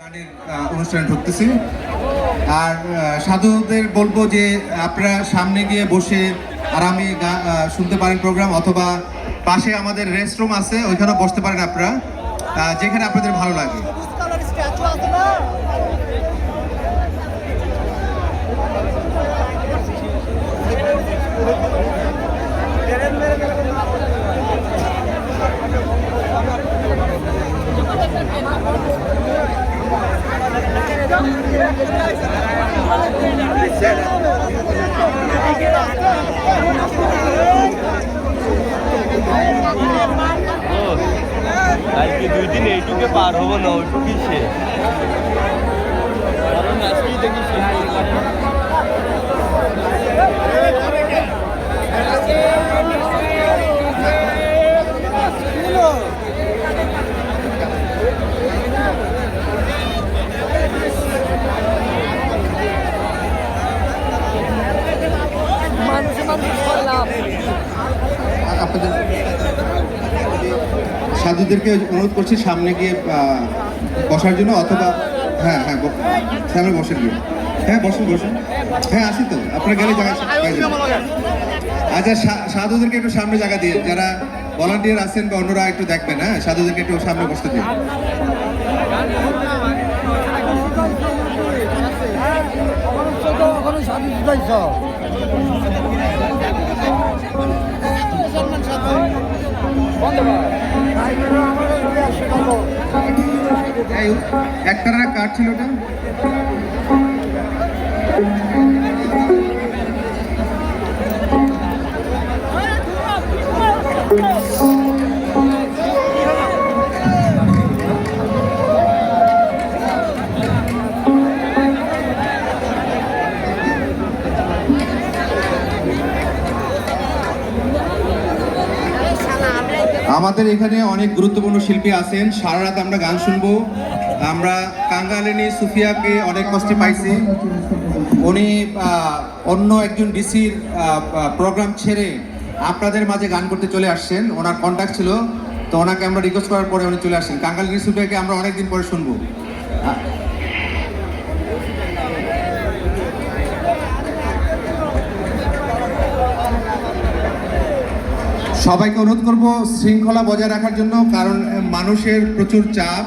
গানের অনুষ্ঠানে ঢুকতেছি। আর সাধুদের বলবো যে আপনারা সামনে গিয়ে বসে আরামে শুনতে পারেন প্রোগ্রাম, অথবা পাশে আমাদের রেস্টরুম আছে, ওইখানেও বসতে পারেন আপনারা, যেখানে আপনাদের ভালো লাগে। আজকে 2 দিন এইটুকে পার হবো না, ওইটুকুই শেষ। কারণ আজকেই দেখি আপনাদের সাধুদেরকে অনুরোধ করছি সামনে গিয়ে বসার জন্য, অথবা হ্যাঁ হ্যাঁ সামনে বসেন গিয়ে, হ্যাঁ বসুন বসুন, হ্যাঁ আসি তো, আপনারা গেলে জায়গা। আচ্ছা, সাধুদেরকে একটু সামনে জায়গা দিয়ে, যারা ভলান্টিয়ার আছেন বা অন্যরা একটু দেখবেন, হ্যাঁ সাধুদেরকে একটু সামনে বসতে দিন। একটা কার্ড ছিল ওটা। আমাদের এখানে অনেক গুরুত্বপূর্ণ শিল্পী আছেন, সারা রাত আমরা গান শুনবো। আমরা কাঙ্গালিনী সুফিয়াকে অনেক কষ্টে পাইছি, উনি অন্য একজন ডিসির প্রোগ্রাম ছেড়ে আপনাদের মাঝে গান করতে চলে আসছেন, ওনার কন্ট্যাক্ট ছিল, তো ওনাকে আমরা রিকোয়েস্ট করার পরে উনি চলে আসছেন। কাঙ্গালিনী সুফিয়াকে আমরা অনেকদিন পরে শুনবো। সবাইকে অনুরোধ করব শৃঙ্খলা বজায় রাখার জন্য, কারণ মানুষের প্রচুর চাপ।